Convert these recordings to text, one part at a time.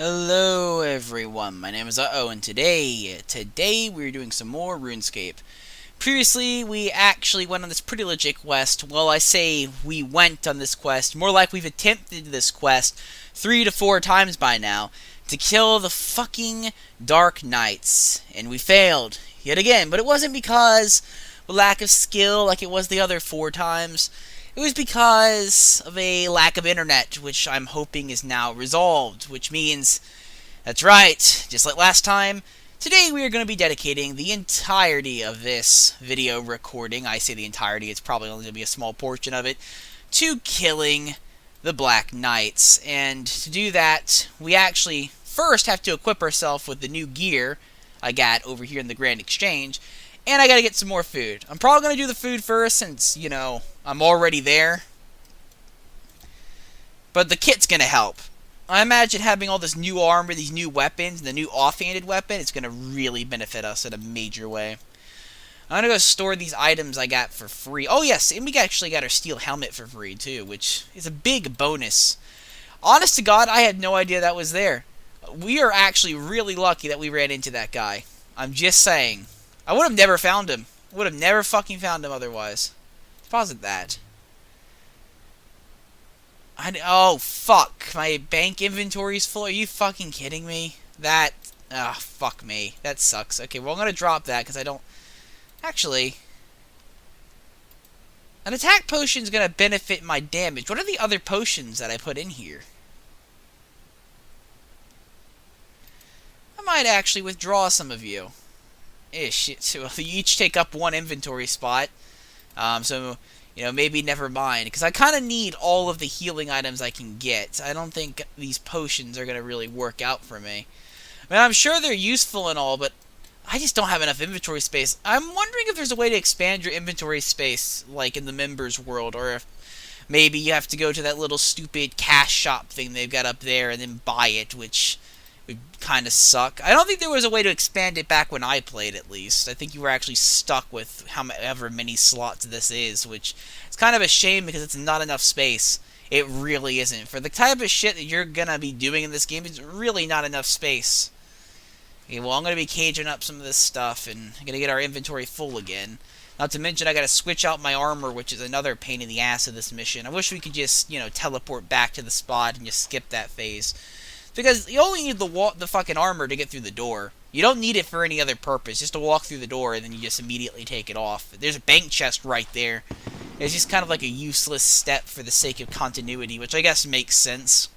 Hello everyone, my name is TheUhhoh, and today we're doing some more Runescape. Previously, we actually went on this pretty legit quest. Well, I say we went on this quest, more like we've attempted this quest 3 to 4 times by now, to kill the fucking Dark Knights. And we failed, yet again, but it wasn't because of lack of skill like it was the other 4 times. It was because of a lack of internet, which I'm hoping is now resolved, which means, that's right, just like last time, today we are going to be dedicating the entirety of this video recording, I say the entirety, it's probably only going to be a small portion of it, to killing the Black Knights. And to do that, we actually first have to equip ourselves with the new gear I got over here in the Grand Exchange, and I gotta get some more food. I'm probably gonna do the food first since, I'm already there. But the kit's gonna help. I imagine having all this new armor, these new weapons, and the new offhanded weapon, it's gonna really benefit us in a major way. I'm gonna go store these items I got for free. Oh yes, and we actually got our steel helmet for free too, which is a big bonus. Honest to God, I had no idea that was there. We are actually really lucky that we ran into that guy. I'm just saying. I would have never found him. Would have never fucking found him otherwise. Deposit that. Oh, fuck. My bank inventory's full. Are you fucking kidding me? Fuck me. That sucks. Okay, well, I'm gonna drop that because I don't... Actually... An attack potion's gonna benefit my damage. What are the other potions that I put in here? I might actually withdraw some of you. So you each take up one inventory spot. Maybe never mind. Because I kind of need all of the healing items I can get. I don't think these potions are going to really work out for me. I mean, I'm sure they're useful and all, but I just don't have enough inventory space. I'm wondering if there's a way to expand your inventory space, like in the members world, or if maybe you have to go to that little stupid cash shop thing they've got up there and then buy it, which would kind of suck. I don't think there was a way to expand it back when I played, at least. I think you were actually stuck with however many slots this is, which is kind of a shame because it's not enough space. It really isn't. For the type of shit that you're gonna be doing in this game, it's really not enough space. Okay, well, I'm gonna be caging up some of this stuff, and I'm gonna get our inventory full again. Not to mention, I gotta switch out my armor, which is another pain in the ass of this mission. I wish we could just, teleport back to the spot and just skip that phase. Because you only need the fucking armor to get through the door. You don't need it for any other purpose. Just to walk through the door and then you just immediately take it off. There's a bank chest right there. It's just kind of like a useless step for the sake of continuity, which I guess makes sense.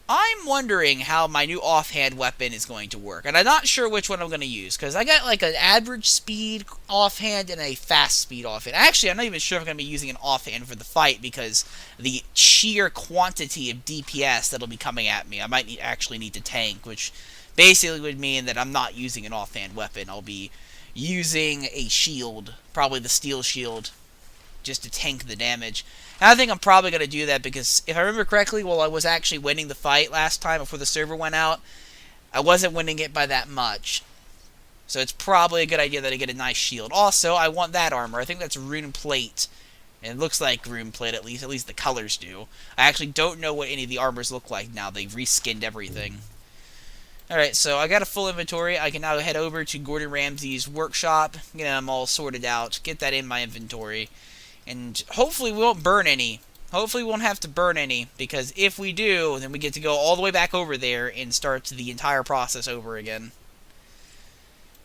I'm wondering how my new offhand weapon is going to work. And I'm not sure which one I'm going to use. Because I got like an average speed offhand and a fast speed offhand. Actually, I'm not even sure if I'm going to be using an offhand for the fight. Because the sheer quantity of DPS that'll be coming at me. I might actually need to tank. Which basically would mean that I'm not using an offhand weapon. I'll be using a shield. Probably the steel shield. Just to tank the damage. And I think I'm probably going to do that because if I remember correctly, while I was actually winning the fight last time before the server went out, I wasn't winning it by that much. So it's probably a good idea that I get a nice shield. Also, I want that armor. I think that's rune plate. And it looks like rune plate, at least the colors do. I actually don't know what any of the armors look like now. They've reskinned everything. Alright, so I got a full inventory. I can now head over to Gordon Ramsay's workshop, get them all sorted out, get that in my inventory. And hopefully we won't burn any. Hopefully we won't have to burn any, because if we do, then we get to go all the way back over there and start the entire process over again.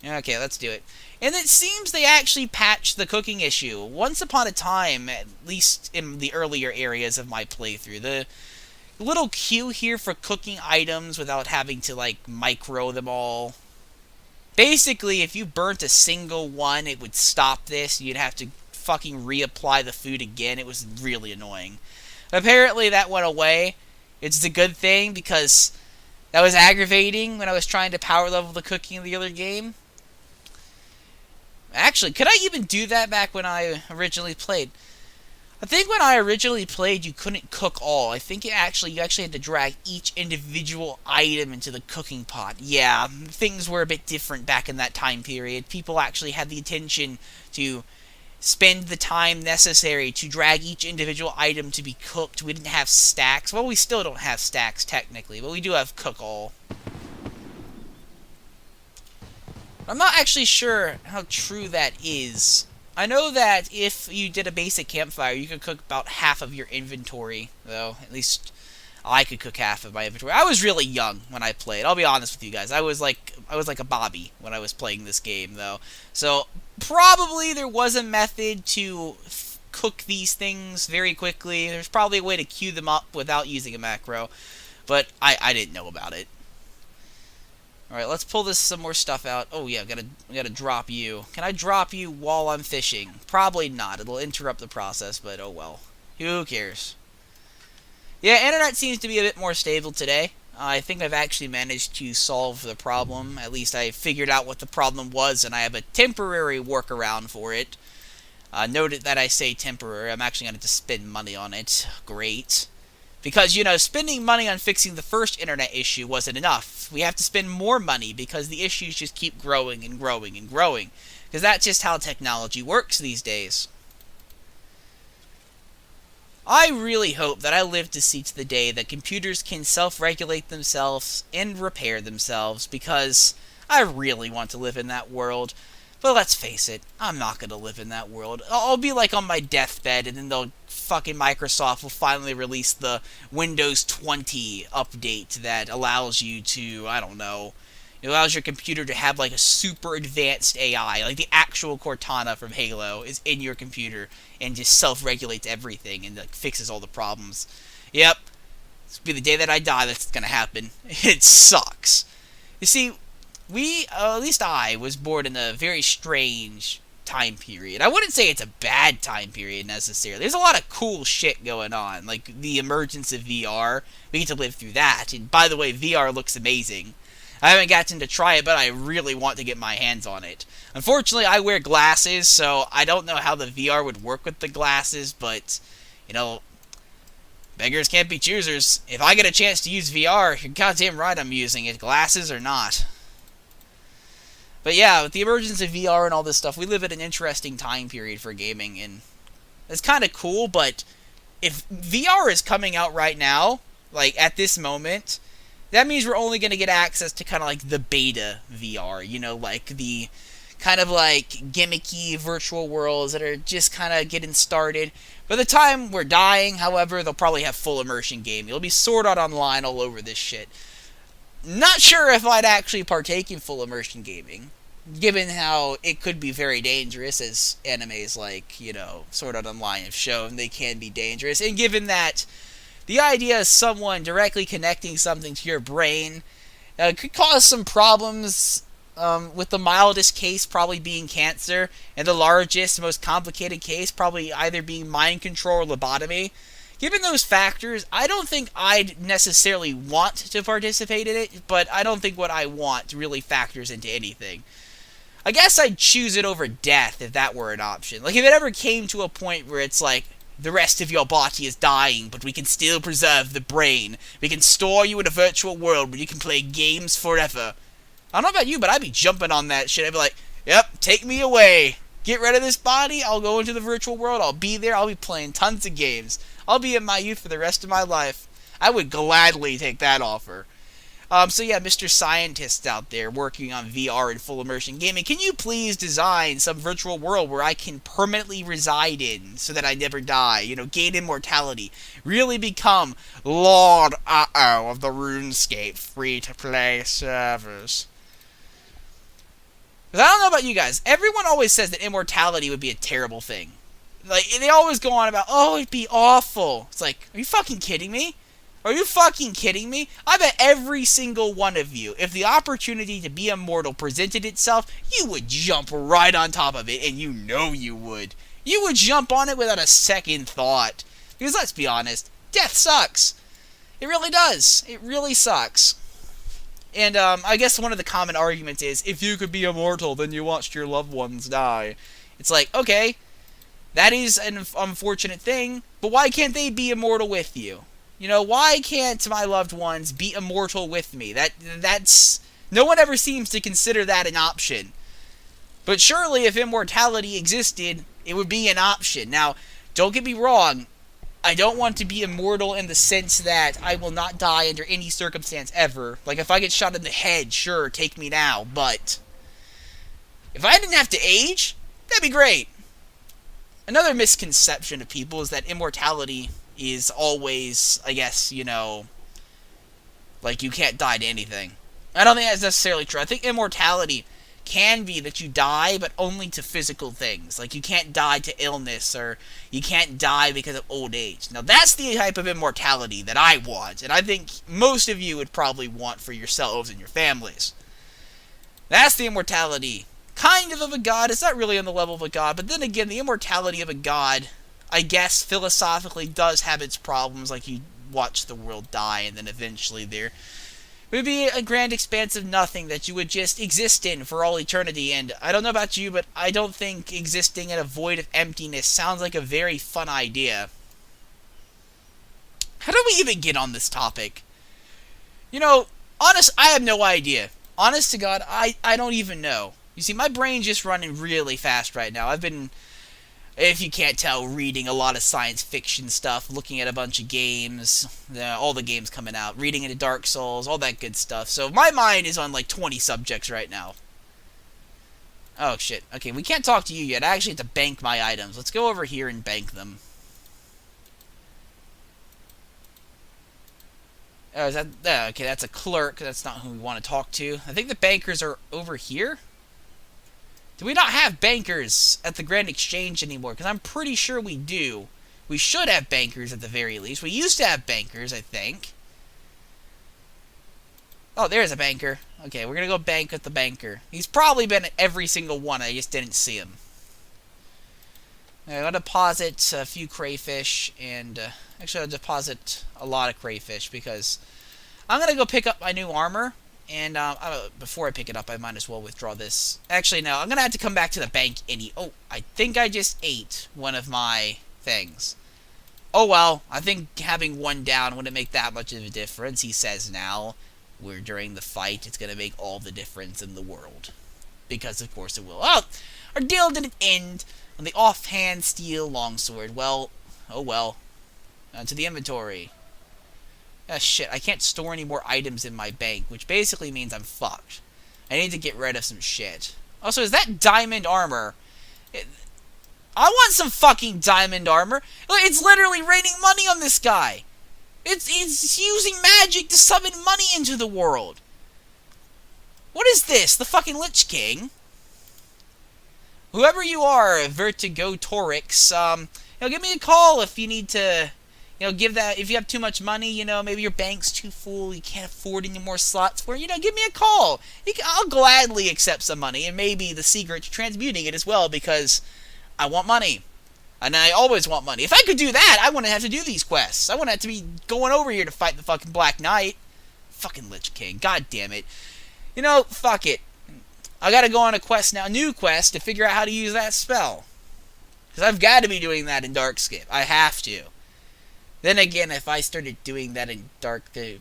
Okay, let's do it. And it seems they actually patched the cooking issue. Once upon a time, at least in the earlier areas of my playthrough, the little queue here for cooking items without having to, micro them all. Basically, if you burnt a single one, it would stop this. You'd have to fucking reapply the food again. It was really annoying. Apparently that went away. It's a good thing because that was aggravating when I was trying to power level the cooking in the other game. Actually, could I even do that back when I originally played? I think when I originally played, you couldn't cook all. I think you actually had to drag each individual item into the cooking pot. Yeah, things were a bit different back in that time period. People actually had the intention to spend the time necessary to drag each individual item to be cooked. We didn't have stacks. Well, we still don't have stacks technically, but we do have cook all. I'm not actually sure how true that is. I know that if you did a basic campfire, you could cook about half of your inventory, though. At least I could cook half of my inventory. I was really young when I played. I'll be honest with you guys. I was like a Bobby when I was playing this game, though. So probably there was a method to cook these things very quickly. There's probably a way to queue them up without using a macro, but I didn't know about it. Alright, let's pull this some more stuff out. Oh yeah, I gotta drop you. Can I drop you while I'm fishing? Probably not. It'll interrupt the process, but oh well. Who cares? Yeah, internet seems to be a bit more stable today. I think I've actually managed to solve the problem. At least I figured out what the problem was, and I have a temporary workaround for it. Note that I say temporary. I'm actually going to spend money on it. Great. Because, you know, spending money on fixing the first internet issue wasn't enough. We have to spend more money because the issues just keep growing and growing and growing. Because that's just how technology works these days. I really hope that I live to see to the day that computers can self-regulate themselves and repair themselves, because I really want to live in that world. But let's face it, I'm not going to live in that world. I'll be like on my deathbed, and then fucking Microsoft will finally release the Windows 20 update that allows you to, I don't know, it allows your computer to have like a super advanced AI, like the actual Cortana from Halo is in your computer and just self-regulates everything and like fixes all the problems. Yep, this will be the day that I die that's going to happen. It sucks. You see, at least I was born in a very strange time period. I wouldn't say it's a bad time period necessarily. There's a lot of cool shit going on, like the emergence of VR. We get to live through that, and by the way, VR looks amazing. I haven't gotten to try it, but I really want to get my hands on it. Unfortunately, I wear glasses, so I don't know how the VR would work with the glasses, but, you know, beggars can't be choosers. If I get a chance to use VR, you're goddamn right I'm using it, glasses or not. But yeah, with the emergence of VR and all this stuff, we live at an interesting time period for gaming, and it's kind of cool, but if VR is coming out right now, like at this moment, that means we're only going to get access to kind of like the beta VR, you know, like the kind of like gimmicky virtual worlds that are just kind of getting started. By the time we're dying, however, they'll probably have full immersion gaming. It'll be Sword Art Online all over this shit. Not sure if I'd actually partake in full immersion gaming, given how it could be very dangerous, as animes like, you know, Sword Art Online have shown they can be dangerous, and given that the idea of someone directly connecting something to your brain could cause some problems, with the mildest case probably being cancer, and the largest, most complicated case probably either being mind control or lobotomy. Given those factors, I don't think I'd necessarily want to participate in it, but I don't think what I want really factors into anything. I guess I'd choose it over death if that were an option. Like, if it ever came to a point where it's like, the rest of your body is dying, but we can still preserve the brain. We can store you in a virtual world where you can play games forever. I don't know about you, but I'd be jumping on that shit. I'd be like, yep, take me away. Get rid of this body, I'll go into the virtual world, I'll be there, I'll be playing tons of games. I'll be in my youth for the rest of my life. I would gladly take that offer. So yeah, Mr. Scientists out there working on VR and full immersion gaming, can you please design some virtual world where I can permanently reside in so that I never die, you know, gain immortality, really become Lord TheUhhoh of the Runescape free-to-play servers? Because I don't know about you guys, everyone always says that immortality would be a terrible thing. Like, they always go on about, oh, it'd be awful. It's like, are you fucking kidding me? Are you fucking kidding me? I bet every single one of you, if the opportunity to be immortal presented itself, you would jump right on top of it, and you know you would. You would jump on it without a second thought. Because let's be honest, death sucks. It really does. It really sucks. And I guess one of the common arguments is, if you could be immortal, then you watched your loved ones die. It's like, okay, that is an unfortunate thing, but why can't they be immortal with you? You know, why can't my loved ones be immortal with me? That's no one ever seems to consider that an option. But surely if immortality existed, It would be an option. Now, don't get me wrong. I don't want to be immortal in the sense that I will not die under any circumstance ever. Like, if I get shot in the head, sure, take me now. But if I didn't have to age, that'd be great. Another misconception of people is that immortality is always, I guess, like you can't die to anything. I don't think that's necessarily true. I think immortality can be that you die, but only to physical things. Like, you can't die to illness, or you can't die because of old age. Now, that's the type of immortality that I want, and I think most of you would probably want for yourselves and your families. That's the immortality, kind of a god. It's not really on the level of a god, but then again, the immortality of a god, I guess, philosophically does have its problems, like you watch the world die, and then eventually it would be a grand expanse of nothing that you would just exist in for all eternity, and I don't know about you, but I don't think existing in a void of emptiness sounds like a very fun idea. How do we even get on this topic? I have no idea. Honest to God, I don't even know. You see, my brain's just running really fast right now. I've been, if you can't tell, reading a lot of science fiction stuff, looking at a bunch of games, all the games coming out, reading into Dark Souls, all that good stuff. So my mind is on like 20 subjects right now. Oh shit. Okay, we can't talk to you yet. I actually have to bank my items. Let's go over here and bank them. Oh, is that... okay, that's a clerk. That's not who we want to talk to. I think the bankers are over here. Do we not have bankers at the Grand Exchange anymore? Because I'm pretty sure we do. We should have bankers at the very least. We used to have bankers, I think. Oh, there's a banker. Okay, we're going to go bank with the banker. He's probably been at every single one. I just didn't see him. I'm going to deposit a few crayfish. And actually, I'll deposit a lot of crayfish because I'm going to go pick up my new armor. And before I pick it up, I might as well withdraw this. Actually, no, I'm going to have to come back to the bank oh, I think I just ate one of my things. Oh, well, I think having one down wouldn't make that much of a difference, he says now. Where during the fight, it's going to make all the difference in the world. Because, of course, it will. Oh, our deal didn't end on the offhand steel longsword. Well, oh well. To the inventory. Ah, shit, I can't store any more items in my bank, which basically means I'm fucked. I need to get rid of some shit. Also, is that diamond armor? I want some fucking diamond armor. It's literally raining money on this guy. It's using magic to summon money into the world. What is this? The fucking Lich King? Whoever you are, Vertigo Torix, give me a call if you need to... give that, if you have too much money, maybe your bank's too full, you can't afford any more slots for it, give me a call. I'll gladly accept some money, and maybe the secret to transmuting it as well, because I want money. And I always want money. If I could do that, I wouldn't have to do these quests. I wouldn't have to be going over here to fight the fucking Black Knight. Fucking Lich King, god damn it. Fuck it. I gotta go on a quest now, a new quest, to figure out how to use that spell. Because I've got to be doing that in Runescape. I have to. Then again, if I started doing that in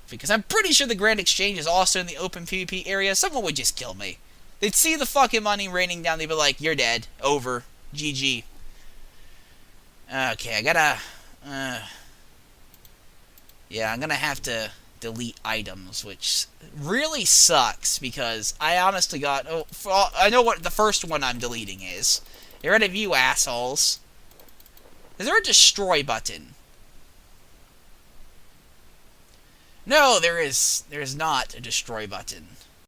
because I'm pretty sure the Grand Exchange is also in the open PvP area, someone would just kill me. They'd see the fucking money raining down, they'd be like, you're dead. Over. GG. Okay, I gotta... yeah, I'm gonna have to delete items, which really sucks, because I honestly got... I know what the first one I'm deleting is. Get rid of you, assholes. Is there a destroy button? No, there is not a destroy button.